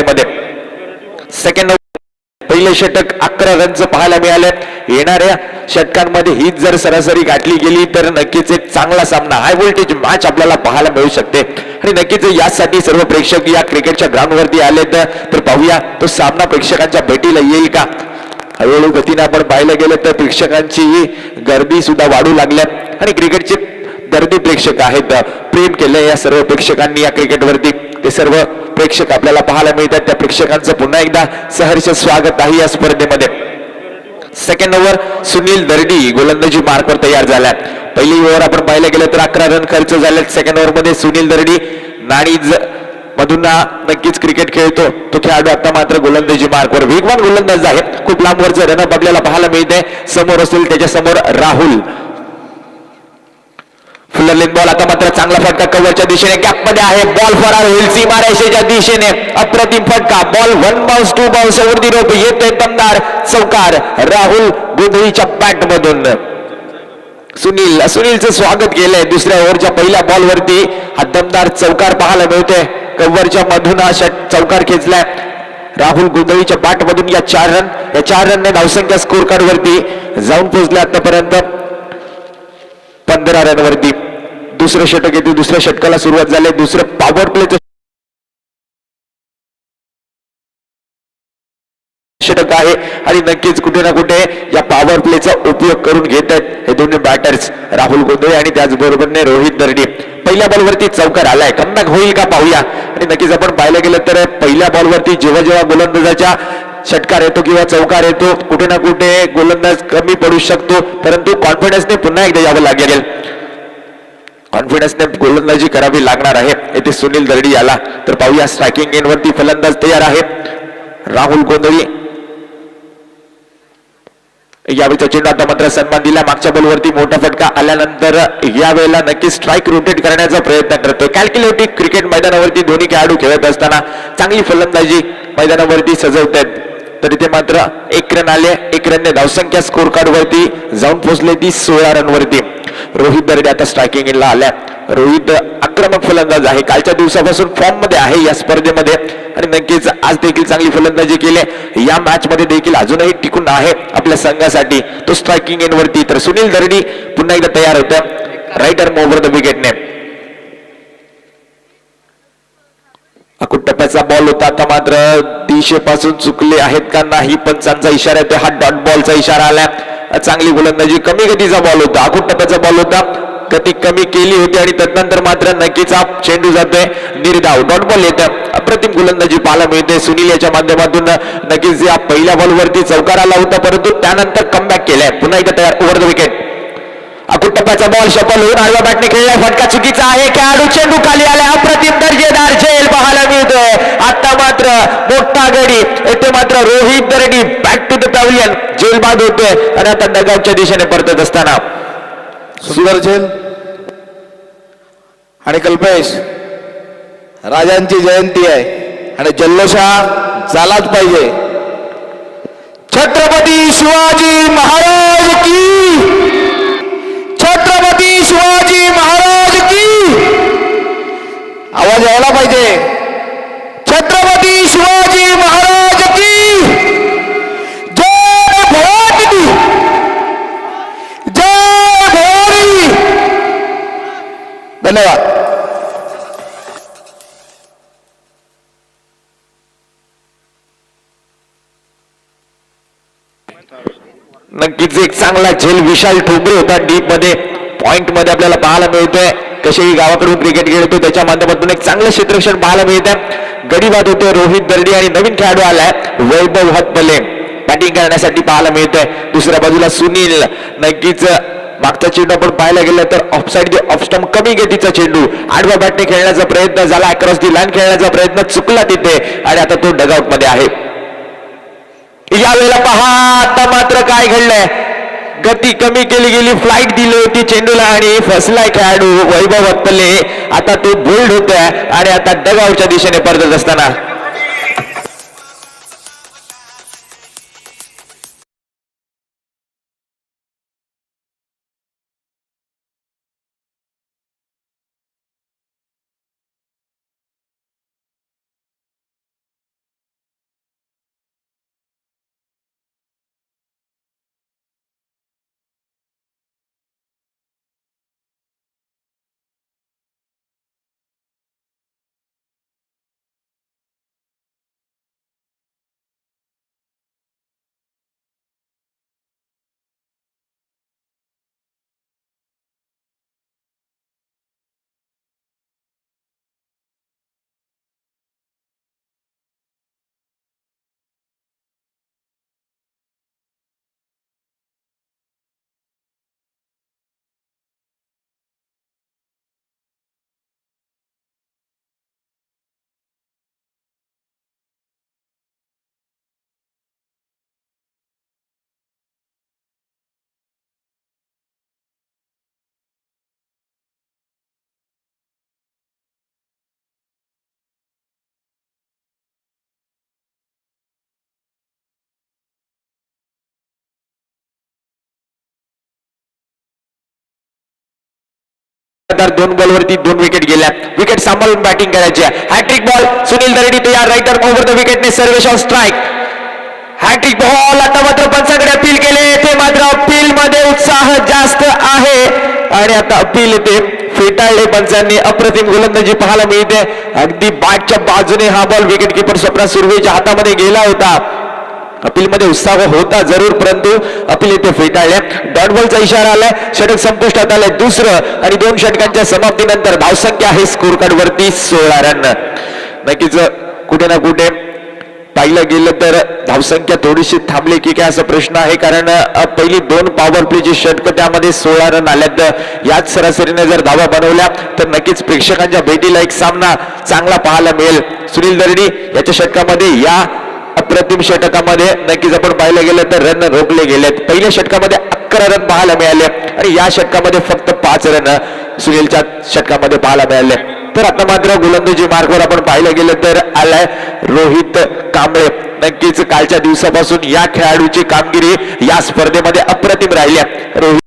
स्पर्धेमध्ये. सेकंड पहिले षटक 11 रनचं पाहायला मिळाले. येणाऱ्या षटकांमध्ये हीच जर सरासरी गाठली गेली तर नक्कीच एक चांगला सामना, हाय व्होल्टेज मॅच आपल्याला पाहायला मिळू शकते. आणि नक्कीच यासाठी सर्व प्रेक्षक या क्रिकेटच्या ग्राउंडवरती आलेत. तर पाहूया तो सामना प्रेक्षकांच्या भेटीला येईल का. हळूहळू गतीने आपण पाहिलं गेलं तर प्रेक्षकांची गर्दी सुद्धा वाढू लागल्या आणि क्रिकेटचे दर्दी प्रेक्षक आहेत. प्रेम केले या सर्व प्रेक्षकांनी या क्रिकेटवरती. ते सर्व प्रेक्षक आपल्याला पाहायला मिळतात. त्या प्रेक्षकांचं पुन्हा एकदा सहर्ष स्वागत आहे या स्पर्धेमध्ये. सेकंड ओव्हर सुनील दर्डी गोलंदाजी मार्कवर तयार झाल्या. पहिली ओव्हर आपण पाहिलं गेलं तर 11 रन खर्च झाले. सेकंड ओव्हर मध्ये सुनील दर्डी नाणीज मधून नक्कीच क्रिकेट खेळतो तो खेळाडू आता मात्र गोलंदाजी मार्कवर. वेगवान गोलंदाज आहे. खूप लांबवरचं रनअप आपल्याला पाहायला मिळते. समोर असेल त्याच्या समोर राहुल. फुलर लेन बॉल आता मात्र चांगला फटका कव्हरच्या दिशेने गॅप मध्ये आहे. बॉल फरार होईल सीमारेषेच्या दिशेने. अप्रतिम फटका. बॉल 1 बाउन्स 2 बाउन्स वरती रोप येते दमदार चौकार राहुल गोंधळीच्या बॅट मधून. सुनीलचं स्वागत केलंय. दुसऱ्या ओव्हरच्या पहिल्या बॉल वरती हा दमदार चौकार पाहायला मिळतोय. कव्हरच्या मधून हा चौकार खेचलाय राहुल गोंधळीच्या बॅट मधून. या 4 रनने धावसंख्या स्कोर कार्ड वरती जाऊन पोहोचले आतापर्यंत 15 रन वरती. दुसरं षटक येते. दुसऱ्या षटकाला सुरुवात झाली. दुसरं पॉवर प्लेचं षटक आहे आणि नक्कीच कुठे ना कुठे या पॉवर प्लेचा उपयोग करून घेत आहेत हे दोन्ही बॅटर्स राहुल गोंधळे आणि त्याचबरोबरने रोहित दर्डी. पहिल्या बॉलवरती चौकार आलाय. कमबॅक होईल का पाहूया. आणि नक्कीच आपण पाहिलं गेलं तर पहिल्या बॉलवरती जेव्हा जेव्हा गोलंदाजाच्या षटकार येतो किंवा चौकार येतो कुठे ना कुठे गोलंदाज कमी पडू शकतो. परंतु कॉन्फिडन्सने पुन्हा एकदा यावं लागेल. कॉन्फिडन्सने गोलंदाजी करावी लागणार आहे येथे सुनील दर्डी याला. तर पाहूया स्ट्रायकिंग एंड वरती फलंदाज तयार आहे राहुल गोंधळी. यावेळीचा चेंडू आता मात्र सन्मान दिला. मागच्या बॉलवरती मोठा फटका आल्यानंतर यावेळेला नक्की स्ट्राईक रोटेट करण्याचा प्रयत्न करतोय. कॅल्क्युलेटिव्ह क्रिकेट मैदानावरती दोन्ही खेळाडू खेळत असताना चांगली फलंदाजी मैदानावरती सजवत आहेत. तर इथे मात्र 1 रन आले. 1 रनने धावसंख्या स्कोर कार्ड वरती जाऊन पोहोचले ती 16 रन वरती. रोहित दर्डी आता स्ट्रायकिंग इनला आल्या. रोहित आक्रमक फलंदाज आहे. कालच्या दिवसापासून फॉर्म मध्ये आहे या स्पर्धेमध्ये आणि नक्कीच आज देखील चांगली फलंदाजी केली. या मॅच मध्ये देखील अजूनही टिकून आहे आपल्या संघासाठी तो स्ट्रायकिंग एंड वरती. तर सुनील दर्डी पुन्हा एकदा तयार होत्या. राईट आर्म ओव्हर द विकेटने. अकुट टप्प्याचा बॉल होता. आता मात्र दिशेपासून चुकले आहेत का नाही पंचांचा इशारा येतो. हा डॉट बॉलचा इशारा आला. चांगली गोलंदाजी. कमी गतीचा बॉल होता. अकुट टप्प्याचा बॉल होता. गती कमी केली होती आणि त्यानंतर मात्र नक्कीच हा चेंडू जातोय निर्धाव. डॉट बॉल येतं. अप्रतिम गोलंदाजी पाहायला मिळते सुनील याच्या माध्यमातून. नक्कीच या पहिल्या बॉलवरती चौकार आला होता परंतु त्यानंतर कमबॅक केलाय. पुन्हा एकदा तयार ओव्हर द विकेट. अकुट टप्प्याचा बॉल शफल होऊन आडव्या बॅटने खेळलाय. फटका चुकीचा आहे. खेळाडू चेंडू खाली आलाय. अप्रतिम दर्जेदार झेल पाहायला मिळतोय. आता मात्र मोठा गडी येथे मात्र Rohit Dardi back to the pavilion. झेल बाद होतोय आणि आता डगआउटच्या दिशेने परतत असताना सुंदर झेल. आणि कल्पेश राजांची जयंती आहे आणि जल्लोषा झालाच पाहिजे. छत्रपती शिवाजी महाराज की. छत्रपती शिवाजी महाराज की. आवाज यायला पाहिजे. छत्रपती शिवाजी महाराज की. जय भवानी. जय भवानी. धन्यवाद. नक्कीच एक चांगला झेल विशाल ठोंबरे होता. डीप मध्ये पॉइंट मध्ये आपल्याला पाहायला मिळतोय. कसेही गावाकडून क्रिकेट खेळतो त्याच्या माध्यमातून एक चांगलं क्षेत्ररक्षण पाहायला मिळतं. गडीबाद होते रोहित दर्डी आणि नवीन खेळाडू आलाय वैभव हतपले बॅटिंग करण्यासाठी पाहायला मिळतोय. दुसऱ्या बाजूला सुनील. नक्कीच मागचा चेंडू आपण पाहायला गेलं तर ऑफसाईड ऑफ स्टंप कमी गतीचा चेंडू आडव्या बॅटने खेळण्याचा प्रयत्न झाला. अक्रॉस दी लाईन खेळण्याचा प्रयत्न चुकला तिथे आणि आता तो डगआउट मध्ये आहे. यावेळेला पहा आता मात्र काय घडलंय. गती कमी केली गेली. फ्लाईट दिली होती चेंडूला आणि फसलाय खेळाडू वैभव हतपले. आता तो बोल्ड होतोय आणि आता डगआउटच्या दिशेने परतत असताना 2 बॉलवरती 2 विकेट गेल्या. विकेट सांभाळून बॅटिंग करायची. हॅट्रिक बॉल सुनील दरडी तयार. रायटर ओव्हर द विकेटने Sarvesh on strike. Hattrick ball. आता मात्र पंचाकडे अपील केले. ते मात्र अपील मध्ये उत्साह जास्त आहे आणि आता अपील येते फेटाळले पंचांनी. अप्रतिम गोलंदाजी पाहायला मिळते. अगदी बॅटच्या बाजूने हा बॉल विकेट किपर स्वप्ना सुर्वेच्या हातामध्ये गेला होता. अपील मध्ये उत्साह होता जरूर, परंतु अपील येथे फेटाळल्या. डॉट बॉलचा इशारा आलाय. षटक संपुष्टात आलाय दुसरं आणि 2 षटकांच्या समाप्तीनंतर धावसंख्या आहे स्कोर कार्ड वरती 16 रन. नक्कीच कुठे ना कुठे पाहिलं गेलं तर धावसंख्या थोडीशी थांबली की काय असा प्रश्न आहे, कारण पहिली 2 पॉवर प्लेची षटकं त्यामध्ये 16 रन आल्यात. याच सरासरीने जर धावा बनवल्या तर नक्कीच प्रेक्षकांच्या भेटीला एक सामना चांगला पाहायला मिळेल. सुनील दरडी याच्या षटकामध्ये या अप्रतिम षटकामध्ये नक्कीच आपण पाहिलं गेलं तर रन रोखले गेलेत. पहिल्या षटकामध्ये 11 रन पाहायला मिळाले आणि या षटकामध्ये फक्त 5 रन सुनीलच्या षटकामध्ये पाहायला मिळाले. तर आता मात्र गोलंदाजी मार्गवर आपण पाहिलं गेलं तर आलाय रोहित कांबळे. नक्कीच कालच्या दिवसापासून या खेळाडूची कामगिरी या स्पर्धेमध्ये अप्रतिम राहिली. रोहित